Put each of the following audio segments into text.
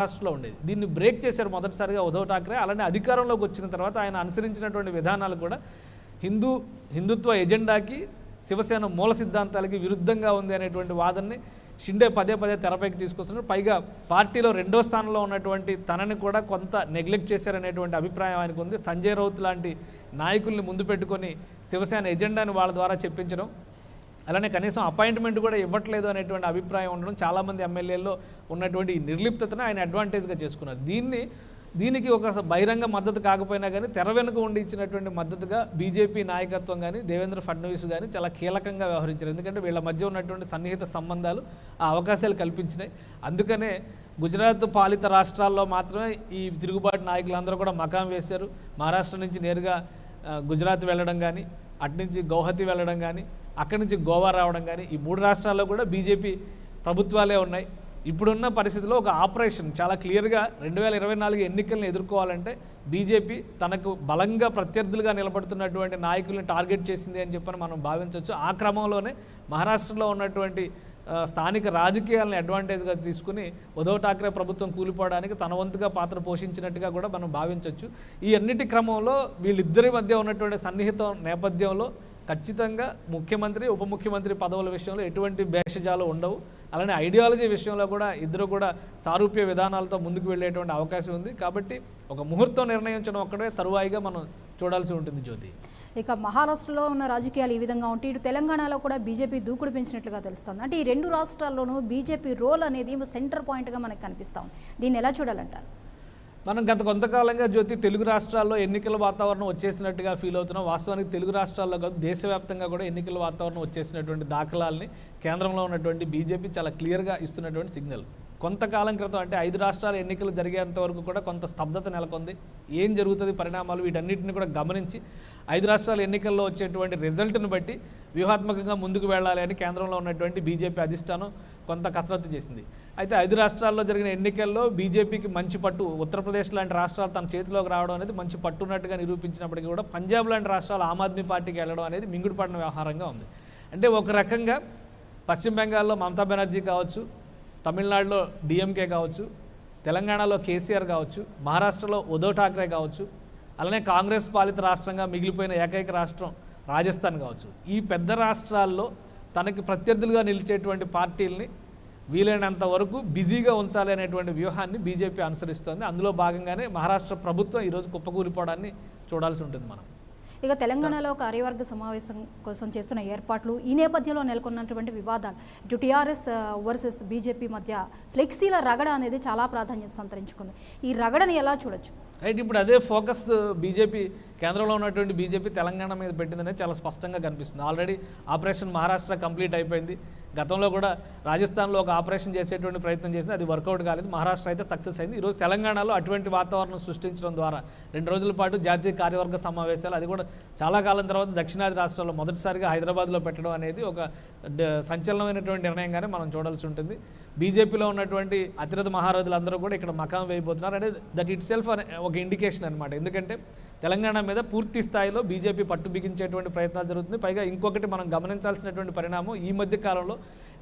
రాష్ట్రంలో ఉండేది. దీన్ని బ్రేక్ చేశారు మొదటిసారిగా ఉద్ధవ్ ఠాక్రే. అలానే అధికారంలోకి వచ్చిన తర్వాత ఆయన అనుసరించినటువంటి విధానాలు కూడా హిందుత్వ ఎజెండాకి శివసేన మూల సిద్ధాంతాలకి విరుద్ధంగా ఉంది అనేటువంటి వాదనని షిండే పదే పదే తెరపైకి తీసుకొస్తున్నారు. పైగా పార్టీలో రెండో స్థానంలో ఉన్నటువంటి తనని కూడా కొంత నెగ్లెక్ట్ చేశారనేటువంటి అభిప్రాయం ఆయనకు ఉంది. సంజయ్ రౌత్ లాంటి నాయకుల్ని ముందు పెట్టుకొని శివసేన ఎజెండాని వాళ్ళ ద్వారా చెప్పించడం, అలానే కనీసం అపాయింట్మెంట్ కూడా ఇవ్వట్లేదు అనేటువంటి అభిప్రాయం ఉండడం చాలామంది ఎమ్మెల్యేల్లో ఉన్నటువంటి ఈ నిర్లిప్తతను ఆయన అడ్వాంటేజ్గా చేసుకున్నారు. దీనికి ఒక బహిరంగ మద్దతు కాకపోయినా కానీ తెర వెనుక ఉండి ఇచ్చినటువంటి మద్దతుగా బీజేపీ నాయకత్వం కానీ దేవేంద్ర ఫడ్నవీస్ కానీ చాలా కీలకంగా వ్యవహరించారు. ఎందుకంటే వీళ్ళ మధ్య ఉన్నటువంటి సన్నిహిత సంబంధాలు ఆ అవకాశాలు కల్పించినాయి. అందుకనే గుజరాత్ పాలిత రాష్ట్రాల్లో మాత్రమే ఈ తిరుగుబాటు నాయకులందరూ కూడా మకాం వేశారు. మహారాష్ట్ర నుంచి నేరుగా గుజరాత్ వెళ్ళడం కానీ, అట్నుంచి గౌహతి వెళ్ళడం కానీ, అక్కడి నుంచి గోవా రావడం కానీ, ఈ 3 రాష్ట్రాల్లో కూడా బీజేపీ ప్రభుత్వాలే ఉన్నాయి. ఇప్పుడున్న పరిస్థితిలో ఒక ఆపరేషన్ చాలా క్లియర్గా 2024 ఎన్నికలను ఎదుర్కోవాలంటే బీజేపీ తనకు బలంగా ప్రత్యర్థులుగా నిలబడుతున్నటువంటి నాయకులను టార్గెట్ చేసింది అని చెప్పని మనం భావించవచ్చు. ఆ క్రమంలోనే మహారాష్ట్రలో ఉన్నటువంటి స్థానిక రాజకీయాలను అడ్వాంటేజ్గా తీసుకుని ఉద్ధవ్ ఠాక్రే ప్రభుత్వం కూలిపోవడానికి తన వంతుగా పాత్ర పోషించినట్టుగా కూడా మనం భావించవచ్చు. ఈ అన్నిటి క్రమంలో వీళ్ళిద్దరి మధ్య ఉన్నటువంటి సన్నిహిత నేపథ్యంలో ఖచ్చితంగా ముఖ్యమంత్రి ఉప ముఖ్యమంత్రి పదవుల విషయంలో ఎటువంటి భేషజాలు ఉండవు. అలానే ఐడియాలజీ విషయంలో కూడా ఇద్దరు కూడా సారూప్య విధానాలతో ముందుకు వెళ్ళేటువంటి అవకాశం ఉంది. కాబట్టి ఒక ముహూర్తం నిర్ణయించడం ఒక్కడే తరువాయిగా మనం చూడాల్సి ఉంటుంది. జ్యోతి, ఇక మహారాష్ట్రలో ఉన్న రాజకీయాలు ఈ విధంగా ఉంటే ఇటు తెలంగాణలో కూడా బీజేపీ దూకుడు పెంచినట్లుగా తెలుస్తుంది. అంటే ఈ 2 రాష్ట్రాల్లోనూ బీజేపీ రోల్ అనేది సెంటర్ పాయింట్గా మనకు కనిపిస్తాం. దీన్ని ఎలా చూడాలంటారు? మనం గత కొంతకాలంగా జ్యోతి తెలుగు రాష్ట్రాల్లో ఎన్నికల వాతావరణం వచ్చేసినట్టుగా ఫీల్ అవుతున్నాం. వాస్తవానికి తెలుగు రాష్ట్రాల్లో కాదు దేశవ్యాప్తంగా కూడా ఎన్నికల వాతావరణం వచ్చేసినటువంటి దాఖలాల్ని కేంద్రంలో ఉన్నటువంటి బీజేపీ చాలా క్లియర్గా ఇస్తున్నటువంటి సిగ్నల్. కొంతకాలం క్రితం అంటే 5 రాష్ట్రాల ఎన్నికలు జరిగేంత వరకు కూడా కొంత స్తబ్దత నెలకొంది. ఏం జరుగుతుంది పరిణామాలు వీటన్నిటిని కూడా గమనించి 5 రాష్ట్రాల ఎన్నికల్లో వచ్చేటువంటి రిజల్ట్ను బట్టి వ్యూహాత్మకంగా ముందుకు వెళ్ళాలి అని కేంద్రంలో ఉన్నటువంటి బీజేపీ అధిష్టానం కొంత కసరత్తు చేసింది. అయితే 5 రాష్ట్రాల్లో జరిగిన ఎన్నికల్లో బీజేపీకి మంచి పట్టు, ఉత్తరప్రదేశ్ లాంటి రాష్ట్రాలు తన చేతిలోకి రావడం అనేది మంచి పట్టున్నట్టుగా నిరూపించినప్పటికీ కూడా పంజాబ్ లాంటి రాష్ట్రాలు ఆమ్ ఆద్మీ పార్టీకి వెళ్ళడం అనేది మింగుడుపడిన వ్యవహారంగా ఉంది. అంటే ఒక రకంగా పశ్చిమ బెంగాల్లో మమతా బెనర్జీ కావచ్చు, తమిళనాడులో డిఎంకే కావచ్చు, తెలంగాణలో కేసీఆర్ కావచ్చు, మహారాష్ట్రలో ఉద్ధవ్ ఠాక్రే కావచ్చు, అలానే కాంగ్రెస్ పాలిత రాష్ట్రంగా మిగిలిపోయిన ఏకైక రాష్ట్రం రాజస్థాన్ కావచ్చు, ఈ పెద్ద రాష్ట్రాల్లో తనకి ప్రత్యర్థులుగా నిలిచేటువంటి పార్టీల్ని వీలైనంత వరకు బిజీగా ఉంచాలి అనేటువంటి వ్యూహాన్ని బీజేపీ అనుసరిస్తోంది. అందులో భాగంగానే మహారాష్ట్ర ప్రభుత్వం ఈరోజు కుప్పకూలిపోవడాన్ని చూడాల్సి ఉంటుంది మనం. ఇక తెలంగాణలో ఒక కార్యవర్గ సమావేశం కోసం చేస్తున్న ఏర్పాట్లు, ఈ నేపథ్యంలో నెలకొన్నటువంటి వివాదాలు, ఇటు టీఆర్ఎస్ వర్సెస్ బీజేపీ మధ్య ఫ్లెక్సీల రగడ అనేది చాలా ప్రాధాన్యత సంతరించుకుంది. ఈ రగడని ఎలా చూడొచ్చు? రైట్, ఇప్పుడు అదే ఫోకస్ బీజేపీ కేంద్రంలో ఉన్నటువంటి బీజేపీ తెలంగాణ మీద పెట్టిందనేది చాలా స్పష్టంగా కనిపిస్తుంది. ఆల్రెడీ ఆపరేషన్ మహారాష్ట్ర కంప్లీట్ అయిపోయింది. గతంలో కూడా రాజస్థాన్లో ఒక ఆపరేషన్ చేసేటువంటి ప్రయత్నం చేసింది, అది వర్కౌట్ కాలేదు. మహారాష్ట్ర అయితే సక్సెస్ అయింది. ఈరోజు తెలంగాణలో అటువంటి వాతావరణం సృష్టించడం ద్వారా 2 రోజుల పాటు జాతీయ కార్యవర్గ సమావేశాలు, అది కూడా చాలా కాలం తర్వాత దక్షిణాది రాష్ట్రాల్లో మొదటిసారిగా హైదరాబాద్లో పెట్టడం అనేది ఒక సంచలనమైనటువంటి నిర్ణయంగానే మనం చూడాల్సి ఉంటుంది. బీజేపీలో ఉన్నటువంటి అతిరథ మహారథులందరూ కూడా ఇక్కడ మకాం వేయబోతున్నారు అనేది దట్ ఇట్ సెల్ఫ్ ఒక ఇండికేషన్ అనమాట. ఎందుకంటే తెలంగాణ మీద పూర్తి స్థాయిలో బీజేపీ పట్టు బిగించేటువంటి ప్రయత్నాలు జరుగుతుంది. పైగా ఇంకొకటి మనం గమనించాల్సినటువంటి పరిణామం, ఈ మధ్య కాలంలో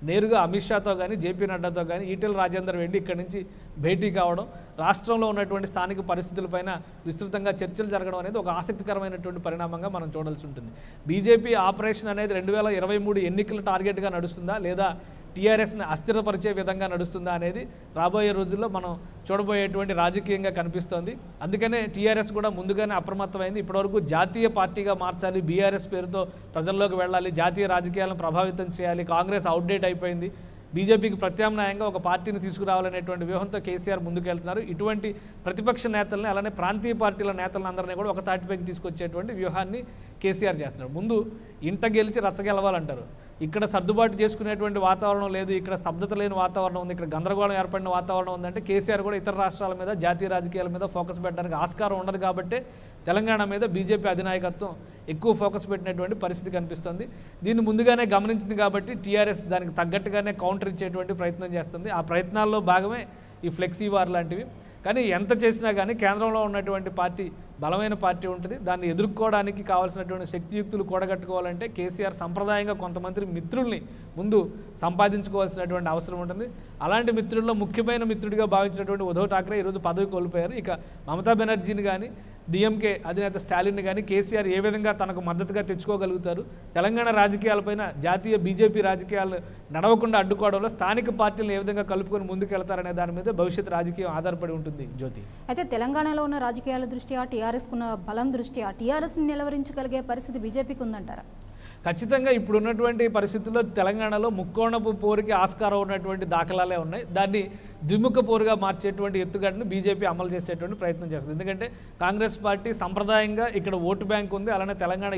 నేరుగా అమిత్ షాతో కానీ జేపీ నడ్డాతో కానీ ఈటెల రాజేందర్ వెళ్ళి ఇక్కడి నుంచి భేటీ కావడం, రాష్ట్రంలో ఉన్నటువంటి స్థానిక పరిస్థితులపైన విస్తృతంగా చర్చలు జరగడం అనేది ఒక ఆసక్తికరమైనటువంటి పరిణామంగా మనం చూడాల్సి ఉంటుంది. బీజేపీ ఆపరేషన్ అనేది 2023 ఎన్నికల టార్గెట్గా నడుస్తుందా లేదా టీఆర్ఎస్ని అస్థిరపరిచే విధంగా నడుస్తుందా అనేది రాబోయే రోజుల్లో మనం చూడబోయేటువంటి రాజకీయంగా కనిపిస్తోంది. అందుకనే టీఆర్ఎస్ కూడా ముందుగానే అప్రమత్తమైంది. ఇప్పటివరకు జాతీయ పార్టీగా మార్చాలి, బీఆర్ఎస్ పేరుతో ప్రజల్లోకి వెళ్ళాలి, జాతీయ రాజకీయాలను ప్రభావితం చేయాలి, కాంగ్రెస్ అవుట్డేట్ అయిపోయింది, బీజేపీకి ప్రత్యామ్నాయంగా ఒక పార్టీని తీసుకురావాలనేటువంటి వ్యూహంతో కేసీఆర్ ముందుకెళ్తున్నారు. ఇటువంటి ప్రతిపక్ష నేతల్ని అలానే ప్రాంతీయ పార్టీల నేతలందరినీ కూడా ఒక తాటిపైకి తీసుకొచ్చేటువంటి వ్యూహాన్ని కేసీఆర్ చేస్తున్నారు. ముందు ఇంట గెలిచి రచ్చగెలవాలంటారు. ఇక్కడ సర్దుబాటు చేసుకునేటువంటి వాతావరణం లేదు, ఇక్కడ స్తబ్దత లేని వాతావరణం ఉంది, ఇక్కడ గందరగోళం ఏర్పడిన వాతావరణం ఉందంటే కేసీఆర్ కూడా ఇతర రాష్ట్రాల మీద జాతీయ రాజకీయాల మీద ఫోకస్ పెట్టడానికి ఆస్కారం ఉండదు. కాబట్టి తెలంగాణ మీద బీజేపీ అధినాయకత్వం ఎక్కువ ఫోకస్ పెట్టినటువంటి పరిస్థితి కనిపిస్తుంది. దీన్ని ముందుగానే గమనించింది కాబట్టి టీఆర్ఎస్ దానికి తగ్గట్టుగానే కౌంటర్ ఇచ్చేటువంటి ప్రయత్నం చేస్తుంది. ఆ ప్రయత్నాల్లో భాగమే ఈ ఫ్లెక్సీ వార్ లాంటివి. కానీ ఎంత చేసినా కానీ కేంద్రంలో ఉన్నటువంటి పార్టీ బలమైన పార్టీ ఉంటుంది. దాన్ని ఎదుర్కోవడానికి కావాల్సినటువంటి శక్తియుక్తులు కూడగట్టుకోవాలంటే కేసీఆర్ సంప్రదాయంగా కొంతమంది మిత్రుల్ని ముందు సంపాదించుకోవాల్సినటువంటి అవసరం ఉంటుంది. అలాంటి మిత్రుల్లో ముఖ్యమైన మిత్రుడిగా భావించినటువంటి ఉద్ధవ్ ఠాక్రే ఈరోజు పదవి కోల్పోయారు. ఇక మమతా బెనర్జీని కానీ డిఎంకే అధినేత స్టాలిన్ని కానీ కేసీఆర్ ఏ విధంగా తనకు మద్దతుగా తెచ్చుకోగలుగుతారు, తెలంగాణ రాజకీయాలపైన జాతీయ బీజేపీ రాజకీయాలు నడవకుండా అడ్డుకోవడంలో స్థానిక పార్టీలను ఏ విధంగా కలుపుకొని ముందుకెళ్తారనే దాని మీద భవిష్యత్ రాజకీయం ఆధారపడి ఉంటుంది. జ్యోతి, అయితే తెలంగాణలో ఉన్న రాజకీయాల దృష్ట్యా టీఆర్ఎస్కున్న బలం దృష్ట్యా టీఆర్ఎస్ని నిలవరించగలిగే పరిస్థితి బీజేపీకి ఉందంటారా? ఖచ్చితంగా ఇప్పుడు ఉన్నటువంటి పరిస్థితుల్లో తెలంగాణలో ముక్కోణపు పోరుకి ఆస్కారం ఉన్నటువంటి దాఖలాలే ఉన్నాయి. దాన్ని ద్విముఖ పోరుగా మార్చేటువంటి ఎత్తుగడను బీజేపీ అమలు చేసేటువంటి ప్రయత్నం చేస్తుంది. ఎందుకంటే కాంగ్రెస్ పార్టీ సంప్రదాయంగా ఇక్కడ ఓటు బ్యాంక్ ఉంది, అలానే తెలంగాణ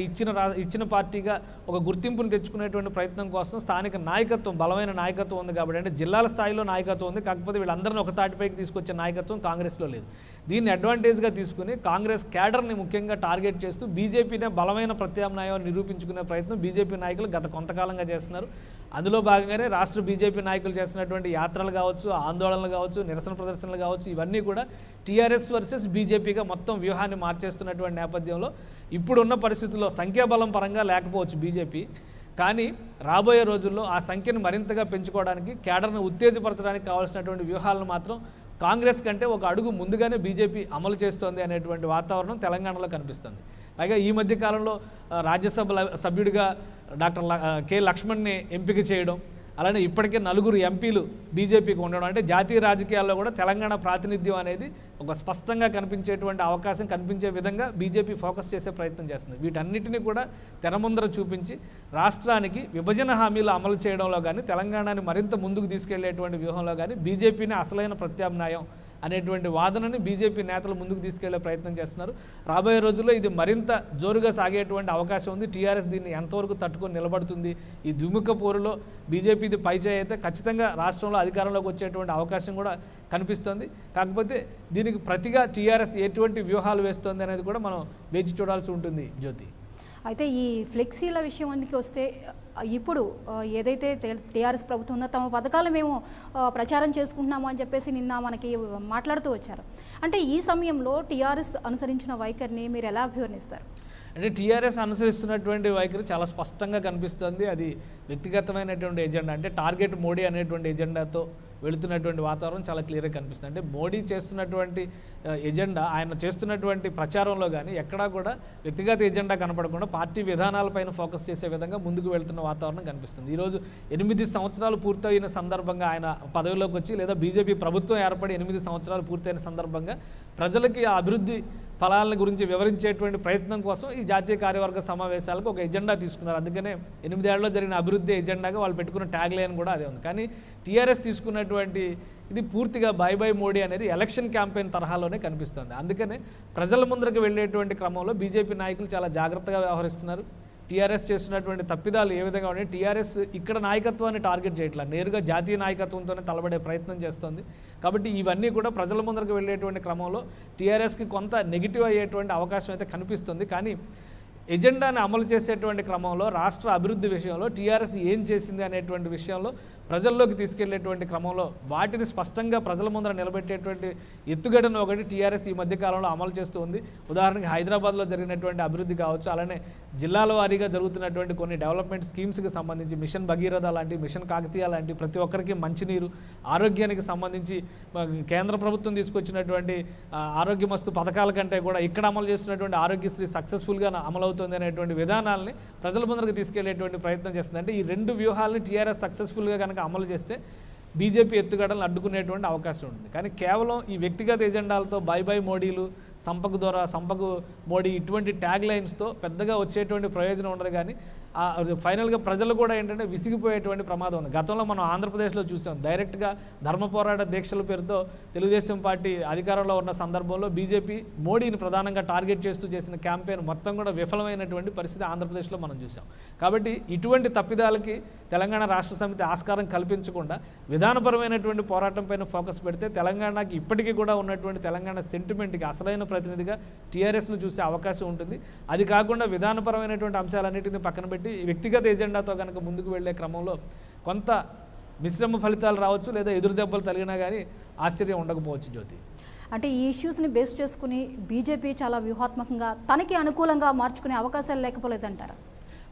ఇచ్చిన పార్టీగా ఒక గుర్తింపును తెచ్చుకునేటువంటి ప్రయత్నం కోసం స్థానిక నాయకత్వం, బలమైన నాయకత్వం ఉంది కాబట్టి, అంటే జిల్లాల స్థాయిలో నాయకత్వం ఉంది, కాకపోతే వీళ్ళందరినీ ఒక తాటిపైకి తీసుకొచ్చే నాయకత్వం కాంగ్రెస్లో లేదు. దీన్ని అడ్వాంటేజ్గా తీసుకుని కాంగ్రెస్ క్యాడర్ని ముఖ్యంగా టార్గెట్ చేస్తూ బీజేపీనే బలమైన ప్రత్యామ్నాయం నిరూపించుకునే ప్రయత్నం బీజేపీ నాయకులు గత కొంతకాలంగా చేస్తున్నారు. అందులో భాగంగానే రాష్ట్ర బీజేపీ నాయకులు చేస్తున్నటువంటి యాత్రలు కావచ్చు, ఆందోళనలు కావచ్చు, నిరసన ప్రదర్శనలు కావచ్చు, ఇవన్నీ కూడా టీఆర్ఎస్ వర్సెస్ బీజేపీగా మొత్తం వ్యూహాన్ని మార్చేస్తున్నటువంటి నేపథ్యంలో ఇప్పుడున్న పరిస్థితుల్లో సంఖ్యాబలం పరంగా లేకపోవచ్చు బీజేపీ, కానీ రాబోయే రోజుల్లో ఆ సంఖ్యను మరింతగా పెంచుకోవడానికి, క్యాడర్ను ఉత్తేజపరచడానికి కావాల్సినటువంటి వ్యూహాలను మాత్రం కాంగ్రెస్ కంటే ఒక అడుగు ముందుగానే బీజేపీ అమలు చేస్తోంది అనేటువంటి వాతావరణం తెలంగాణలో కనిపిస్తుంది. పైగా ఈ మధ్య కాలంలో రాజ్యసభ సభ్యుడిగా డాక్టర్ కె లక్ష్మణ్ని ఎంపిక చేయడం, అలానే ఇప్పటికే 4 ఎంపీలు బీజేపీకి ఉండడం, అంటే జాతీయ రాజకీయాల్లో కూడా తెలంగాణ ప్రాతినిధ్యం అనేది ఒక స్పష్టంగా కనిపించేటువంటి అవకాశం కనిపించే విధంగా బీజేపీ ఫోకస్ చేసే ప్రయత్నం చేస్తుంది. వీటన్నిటిని కూడా తెరముందర చూపించి రాష్ట్రానికి విభజన హామీలు అమలు చేయడంలో కానీ, తెలంగాణని మరింత ముందుకు తీసుకెళ్లేటువంటి వ్యూహంలో కానీ బీజేపీని అసలైన ప్రత్యామ్నాయం అనేటువంటి వాదనని బీజేపీ నేతలు ముందుకు తీసుకెళ్లే ప్రయత్నం చేస్తున్నారు. రాబోయే రోజుల్లో ఇది మరింత జోరుగా సాగేటువంటి అవకాశం ఉంది. టీఆర్ఎస్ దీన్ని ఎంతవరకు తట్టుకొని నిలబడుతుంది, ఈ ద్విముఖ పోరులో బీజేపీది పైచేయి అయితే ఖచ్చితంగా రాష్ట్రంలో అధికారంలోకి వచ్చేటువంటి అవకాశం కూడా కనిపిస్తుంది. కాకపోతే దీనికి ప్రతిగా టీఆర్ఎస్ ఎటువంటి వ్యూహాలు వేస్తుంది అనేది కూడా మనం వేచి చూడాల్సి ఉంటుంది. జ్యోతి, అయితే ఈ ఫ్లెక్సీల విషయానికి వస్తే ఇప్పుడు ఏదైతే టీఆర్ఎస్ ప్రభుత్వం ఉందో తమ పథకాలు మేము ప్రచారం చేసుకుంటున్నాము అని చెప్పేసి నిన్న మనకి మాట్లాడుతూ వచ్చారు. అంటే ఈ సమయంలో టీఆర్ఎస్ అనుసరించిన వైఖరిని మీరు ఎలా అభివర్ణిస్తారు? అంటే టీఆర్ఎస్ అనుసరిస్తున్నటువంటి వైఖరి చాలా స్పష్టంగా కనిపిస్తుంది. అది వ్యక్తిగతమైనటువంటి ఎజెండా, అంటే టార్గెట్ మోడీ అనేటువంటి ఎజెండాతో వెళుతున్నటువంటి వాతావరణం చాలా క్లియర్గా కనిపిస్తుంది. అంటే మోడీ చేస్తున్నటువంటి ఎజెండా, ఆయన చేస్తున్నటువంటి ప్రచారంలో కానీ ఎక్కడా కూడా వ్యక్తిగత ఎజెండా కనపడకుండా పార్టీ విధానాలపైన ఫోకస్ చేసే విధంగా ముందుకు వెళ్తున్న వాతావరణం కనిపిస్తుంది. ఈరోజు 8 సంవత్సరాలు పూర్తయిన సందర్భంగా ఆయన పదవిలోకి వచ్చి, లేదా బీజేపీ ప్రభుత్వం ఏర్పడి 8 సంవత్సరాలు పూర్తయిన సందర్భంగా ప్రజలకి ఆ అభివృద్ధి ఫలాల గురించి వివరించేటువంటి ప్రయత్నం కోసం ఈ జాతీయ కార్యవర్గ సమావేశాలకు ఒక ఎజెండా తీసుకున్నారు. అందుకనే 8 ఏళ్లలో జరిగిన అభివృద్ధి ఎజెండాగా వాళ్ళు పెట్టుకున్న ట్యాగ్ లైన్ కూడా అదే ఉంది. కానీ టీఆర్ఎస్ తీసుకున్నటువంటి ఇది పూర్తిగా బై బై మోడీ అనేది ఎలక్షన్ క్యాంపెయిన్ తరహాలోనే కనిపిస్తుంది. అందుకనే ప్రజల ముందరకు వెళ్ళేటువంటి క్రమంలో బీజేపీ నాయకులు చాలా జాగ్రత్తగా వ్యవహరిస్తున్నారు. టీఆర్ఎస్ చేస్తున్నటువంటి తప్పిదాలు ఏ విధంగా ఉన్నాయి, టీఆర్ఎస్ ఇక్కడ నాయకత్వాన్ని టార్గెట్ చేయట్లేదు, నేరుగా జాతీయ నాయకత్వంతోనే తలబడే ప్రయత్నం చేస్తుంది. కాబట్టి ఇవన్నీ కూడా ప్రజల ముందరకు వెళ్ళేటువంటి క్రమంలో టీఆర్ఎస్కి కొంత నెగిటివ్ అయ్యేటువంటి అవకాశం అయితే కనిపిస్తుంది. కానీ ఎజెండాని అమలు చేసేటువంటి క్రమంలో రాష్ట్ర అభివృద్ధి విషయంలో టీఆర్ఎస్ ఏం చేసింది అనేటువంటి విషయంలో ప్రజల్లోకి తీసుకెళ్లేటువంటి క్రమంలో వాటిని స్పష్టంగా ప్రజల ముందర నిలబెట్టేటువంటి ఎత్తుగడను ఒకటి టీఆర్ఎస్ ఈ మధ్యకాలంలో అమలు చేస్తూ ఉంది. ఉదాహరణకి హైదరాబాద్లో జరిగినటువంటి అభివృద్ధి కావచ్చు, అలానే జిల్లాల వారీగా జరుగుతున్నటువంటి కొన్ని డెవలప్మెంట్ స్కీమ్స్కి సంబంధించి మిషన్ భగీరథ లాంటి, మిషన్ కాకతీయ లాంటి ప్రతి ఒక్కరికి మంచినీరు, ఆరోగ్యానికి సంబంధించి కేంద్ర ప్రభుత్వం తీసుకొచ్చినటువంటి ఆరోగ్యమస్తు పథకాల కంటే కూడా ఇక్కడ అమలు చేస్తున్నటువంటి ఆరోగ్యశ్రీ సక్సెస్ఫుల్గా అమలవుతుంది అనేటువంటి విధానాలని ప్రజల ముందరకు తీసుకెళ్లేటువంటి ప్రయత్నం చేస్తుంది. అంటే ఈ 2 వ్యూహాలని టీఆర్ఎస్ సక్సెస్ఫుల్గా కనుక అమలు చేస్తే బీజేపీ ఎత్తుగడలను అడ్డుకునేటువంటి అవకాశం ఉంటుంది. కానీ కేవలం ఈ వ్యక్తిగత ఎజెండాలతో బై బై మోడీలు, సంపకు ద్వారా సంపకు మోడీ ఇటువంటి ట్యాగ్ లైన్స్తో పెద్దగా వచ్చేటువంటి ప్రయోజనం ఉండదు. కానీ ఫైనల్గా ప్రజలు కూడా ఏంటంటే విసిగిపోయేటువంటి ప్రమాదం ఉంది. గతంలో మనం ఆంధ్రప్రదేశ్లో చూసాం, డైరెక్ట్గా ధర్మ పోరాట దీక్షల పేరుతో తెలుగుదేశం పార్టీ అధికారంలో ఉన్న సందర్భంలో బీజేపీ మోడీని ప్రధానంగా టార్గెట్ చేస్తూ చేసిన క్యాంపెయిన్ మొత్తం కూడా విఫలమైనటువంటి పరిస్థితి ఆంధ్రప్రదేశ్లో మనం చూసాం. కాబట్టి ఇటువంటి తప్పిదాలకి తెలంగాణ రాష్ట్ర సమితి ఆస్కారం కల్పించకుండా విధానపరమైనటువంటి పోరాటం పైన ఫోకస్ పెడితే తెలంగాణకి ఇప్పటికీ కూడా ఉన్నటువంటి తెలంగాణ సెంటిమెంట్కి అసలైన ప్రతినిధిగా టీఆర్ఎస్ను చూసే అవకాశం ఉంటుంది. అది కాకుండా విధానపరమైనటువంటి అంశాలన్నింటినీ పక్కన పెట్టి వ్యక్తిగత ఎజెండాతో కనుక ముందుకు వెళ్లే క్రమంలో కొంత మిశ్రమ ఫలితాలు రావచ్చు, లేదా ఎదురు దెబ్బలు తగిలినా కానీ ఆశ్చర్యం ఉండకపోవచ్చు జ్యోతి. అంటే ఈ ఇష్యూస్ని బేస్ చేసుకుని బీజేపీ చాలా వ్యూహాత్మకంగా తనకి అనుకూలంగా మార్చుకునే అవకాశాలు లేకపోలేదంటారా?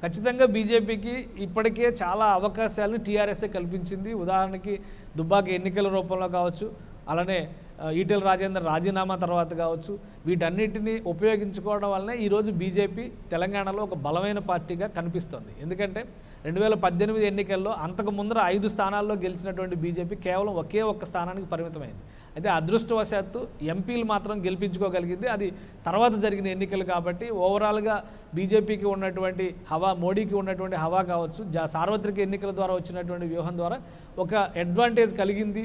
ఖచ్చితంగా బీజేపీకి ఇప్పటికే చాలా అవకాశాలను టీఆర్ఎస్ఏ కల్పించింది. ఉదాహరణకి దుబ్బాక ఎన్నికల రూపంలో కావచ్చు, అలానే ఈటెల రాజేందర్ రాజీనామా తర్వాత కావచ్చు, వీటన్నిటిని ఉపయోగించుకోవడం వల్లనే ఈరోజు బీజేపీ తెలంగాణలో ఒక బలమైన పార్టీగా కనిపిస్తుంది. ఎందుకంటే 2018 ఎన్నికల్లో అంతకు ముందర 5 స్థానాల్లో గెలిచినటువంటి బీజేపీ కేవలం ఒకే ఒక్క స్థానానికి పరిమితమైంది. అయితే అదృష్టవశాత్తు ఎంపీలు మాత్రం గెలిపించుకోగలిగింది. అది తర్వాత జరిగిన ఎన్నికలు కాబట్టి ఓవరాల్గా బీజేపీకి ఉన్నటువంటి హవా, మోడీకి ఉన్నటువంటి హవా కావచ్చు, సార్వత్రిక ఎన్నికల ద్వారా వచ్చినటువంటి వ్యూహం ద్వారా ఒక అడ్వాంటేజ్ కలిగింది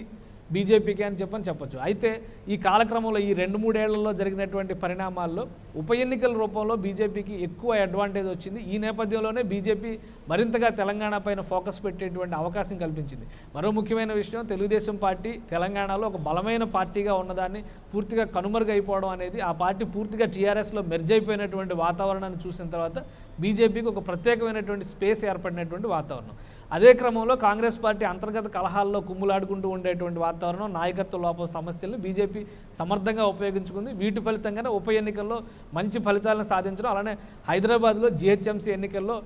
బీజేపీకి అని చెప్పొచ్చు. అయితే ఈ కాలక్రమంలో ఈ 2-3 ఏళ్లలో జరిగినటువంటి పరిణామాల్లో ఉప ఎన్నికల రూపంలో బీజేపీకి ఎక్కువ అడ్వాంటేజ్ వచ్చింది. ఈ నేపథ్యంలోనే బీజేపీ మరింతగా తెలంగాణ పైన ఫోకస్ పెట్టేటువంటి అవకాశం కల్పించింది. మరో ముఖ్యమైన విషయం, తెలుగుదేశం పార్టీ తెలంగాణలో ఒక బలమైన పార్టీగా ఉన్నదాన్ని పూర్తిగా కనుమరుగైపోవడం అనేది, ఆ పార్టీ పూర్తిగా టీఆర్ఎస్లో మెర్జ్ అయిపోయినటువంటి వాతావరణాన్ని చూసిన తర్వాత బీజేపీకి ఒక ప్రత్యేకమైనటువంటి స్పేస్ ఏర్పడినటువంటి వాతావరణం. అదే క్రమంలో కాంగ్రెస్ పార్టీ అంతర్గత కలహాల్లో కుమ్ములాడుకుంటూ ఉండేటువంటి వాతావరణం, నాయకత్వ లోపం సమస్యలను బీజేపీ సమర్థంగా ఉపయోగించుకుంది. వీటి ఫలితంగానే ఉప ఎన్నికల్లో మంచి ఫలితాలను సాధించడం, అలానే హైదరాబాద్లో జీహెచ్ఎంసీ ఎన్నికల్లో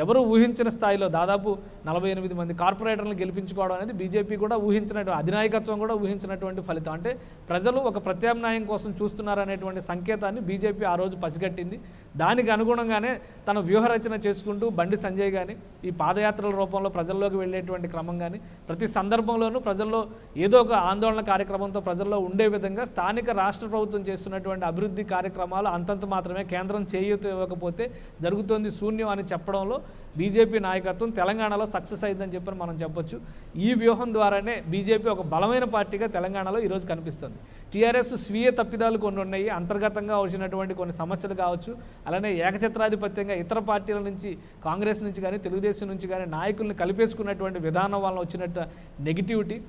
ఎవరు ఊహించిన స్థాయిలో దాదాపు 48 మంది కార్పొరేటర్లను గెలిపించుకోవడం అనేది బీజేపీ కూడా ఊహించినటువంటి, అధినాయకత్వం కూడా ఊహించినటువంటి ఫలితం. అంటే ప్రజలు ఒక ప్రత్యామ్నాయం కోసం చూస్తున్నారనేటువంటి సంకేతాన్ని బీజేపీ ఆ రోజు పసిగట్టింది. దానికి అనుగుణంగానే తన వ్యూహరచన చేసుకుంటూ బండి సంజయ్ కానీ ఈ పాదయాత్రల రూపంలో ప్రజల్లోకి వెళ్ళేటువంటి క్రమం కానీ, ప్రతి సందర్భంలోనూ ప్రజల్లో ఏదో ఒక ఆందోళన కార్యక్రమంతో ప్రజల్లో ఉండే విధంగా స్థానిక రాష్ట్ర ప్రభుత్వం చేస్తున్నటువంటి అభివృద్ధి కార్యక్రమాలు అంతంత మాత్రమే, కేంద్రం చేయూత ఇవ్వకపోతే జరుగుతోంది శూన్యం అని చెప్పడంలో బీజేపీ నాయకత్వం తెలంగాణలో సక్సెస్ అయిందని చెప్పని మనం చెప్పొచ్చు. ఈ వ్యూహం ద్వారానే బీజేపీ ఒక బలమైన పార్టీగా తెలంగాణలో ఈరోజు కనిపిస్తుంది. టీఆర్ఎస్ స్వీయ తప్పిదాలు కొన్ని ఉన్నాయి, అంతర్గతంగా వచ్చినటువంటి కొన్ని సమస్యలు కావచ్చు, అలానే ఏకఛత్రాధిపత్యంగా ఇతర పార్టీల నుంచి, కాంగ్రెస్ నుంచి కానీ తెలుగుదేశం నుంచి కానీ నాయకుల్ని కలిపేసుకున్నటువంటి విధానం వలన వచ్చినట్టు నెగిటివిటీ,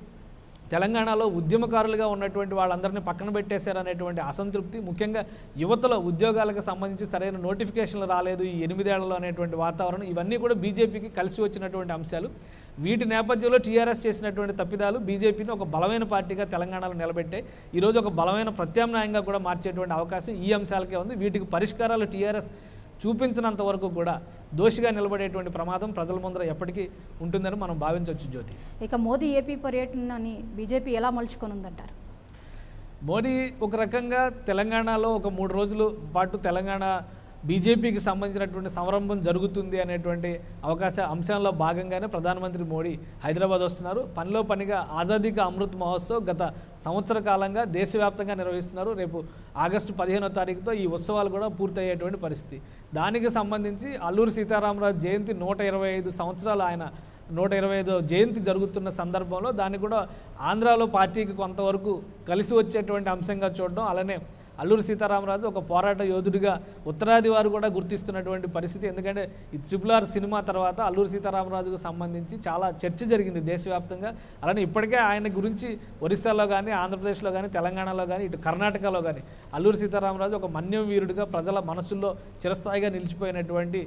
తెలంగాణలో ఉద్యమకారులుగా ఉన్నటువంటి వాళ్ళందరినీ పక్కన పెట్టేశారనేటువంటి అసంతృప్తి, ముఖ్యంగా యువతలో ఉద్యోగాలకు సంబంధించి సరైన నోటిఫికేషన్లు రాలేదు ఈ 8 ఏళ్లలో అనేటువంటి వాతావరణం, ఇవన్నీ కూడా బీజేపీకి కలిసి వచ్చినటువంటి అంశాలు. వీటి నేపథ్యంలో టీఆర్ఎస్ చేసినటువంటి తప్పిదాలు బీజేపీని ఒక బలమైన పార్టీగా తెలంగాణలో నిలబెట్టాయి. ఈరోజు ఒక బలమైన ప్రత్యామ్నాయంగా కూడా మార్చేటువంటి అవకాశం ఈ అంశాలకే ఉంది. వీటికి పరిష్కారాలు టీఆర్ఎస్ చూపించినంత వరకు కూడా దోషిగా నిలబడేటువంటి ప్రమాదం ప్రజల ముందర ఎప్పటికీ ఉంటుందని మనం భావించవచ్చు జ్యోతి. ఇక మోదీ ఏపీ పర్యటనని బీజేపీ ఎలా మలుచుకొని ఉందంటారు? మోదీ ఒక రకంగా తెలంగాణలో ఒక 3 రోజుల పాటు తెలంగాణ బీజేపీకి సంబంధించినటువంటి సంరంభం జరుగుతుంది అనేటువంటి అంశంలో భాగంగానే ప్రధానమంత్రి మోడీ హైదరాబాద్ వస్తున్నారు. పనిలో పనిగా ఆజాదీ కా అమృత్ మహోత్సవ్ గత సంవత్సర కాలంగా దేశవ్యాప్తంగా నిర్వహిస్తున్నారు. రేపు ఆగస్టు 15వ తారీఖుతో ఈ ఉత్సవాలు కూడా పూర్తయ్యేటువంటి పరిస్థితి. దానికి సంబంధించి అల్లూరి సీతారామరాజు జయంతి 125 సంవత్సరాలు, ఆయన 125వ జయంతి జరుగుతున్న సందర్భంలో దాన్ని కూడా ఆంధ్రాలో పార్టీకి కొంతవరకు కలిసి వచ్చేటువంటి అంశంగా చూడడం, అలానే అల్లూరి సీతారామరాజు ఒక పోరాట యోధుడిగా ఉత్తరాది వారు కూడా గుర్తిస్తున్నటువంటి పరిస్థితి. ఎందుకంటే ఈ RRR సినిమా తర్వాత అల్లూరి సీతారామరాజుకు సంబంధించి చాలా చర్చ జరిగింది దేశవ్యాప్తంగా. అలానే ఇప్పటికే ఆయన గురించి ఒరిస్సాలో కానీ, ఆంధ్రప్రదేశ్లో కానీ, తెలంగాణలో కానీ, ఇటు కర్ణాటకలో కానీ అల్లూరి సీతారామరాజు ఒక మన్యం వీరుడిగా ప్రజల మనసుల్లో చిరస్థాయిగా నిలిచిపోయినటువంటి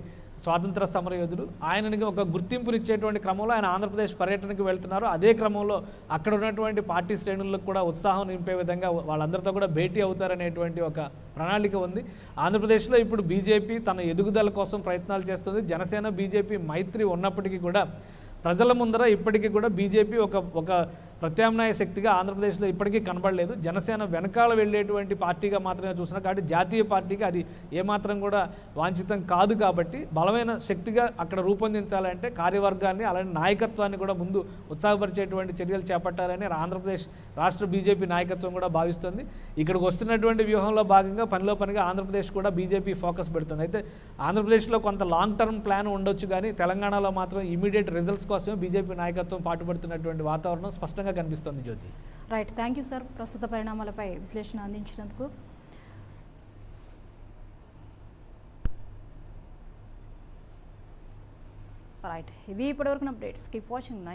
స్వాతంత్ర సమరయోధుడు. ఆయనకి ఒక గుర్తింపునిచ్చేటువంటి క్రమంలో ఆయన ఆంధ్రప్రదేశ్ పర్యటనకు వెళ్తున్నారు. అదే క్రమంలో అక్కడ ఉన్నటువంటి పార్టీ శ్రేణులకు కూడా ఉత్సాహం నింపే విధంగా వాళ్ళందరితో కూడా భేటీ అవుతారనేటువంటి ఒక ప్రణాళిక ఉంది. ఆంధ్రప్రదేశ్లో ఇప్పుడు బీజేపీ తన ఎదుగుదల కోసం ప్రయత్నాలు చేస్తుంది. జనసేన బీజేపీ మైత్రి ఉన్నప్పటికీ కూడా ప్రజల ముందర ఇప్పటికీ కూడా బీజేపీ ఒక ప్రత్యామ్నాయ శక్తిగా ఆంధ్రప్రదేశ్లో ఇప్పటికీ కనబడలేదు. జనసేన వెనకాల వెళ్ళేటువంటి పార్టీగా మాత్రమే చూసినా, కాబట్టి జాతీయ పార్టీకి అది ఏమాత్రం కూడా వాంఛితం కాదు. కాబట్టి బలమైన శక్తిగా అక్కడ రూపొందించాలంటే కార్యవర్గాన్ని, అలానే నాయకత్వాన్ని కూడా ముందు ఉత్సాహపరిచేటువంటి చర్యలు చేపట్టాలని ఆంధ్రప్రదేశ్ రాష్ట్ర బీజేపీ నాయకత్వం కూడా భావిస్తుంది. ఇక్కడికి వస్తున్నటువంటి వ్యూహంలో భాగంగా పనిలో పనిగా ఆంధ్రప్రదేశ్ కూడా బీజేపీ ఫోకస్ పెడుతుంది. అయితే ఆంధ్రప్రదేశ్లో కొంత లాంగ్ టర్మ్ ప్లాన్ ఉండొచ్చు, కానీ తెలంగాణలో మాత్రం ఇమీడియట్ రిజల్ట్స్ కోసమే బీజేపీ నాయకత్వం పాటుపడుతున్నటువంటి వాతావరణం స్పష్టంగా కనిపిస్తుంది జ్యోతి. రైట్, థ్యాంక్ యూ సార్, ప్రస్తుత పరిణామాలపై విశ్లేషణ అందించినందుకు. రైట్, ఇవి ఇప్పటివరకు అప్డేట్స్. Keep watching 90.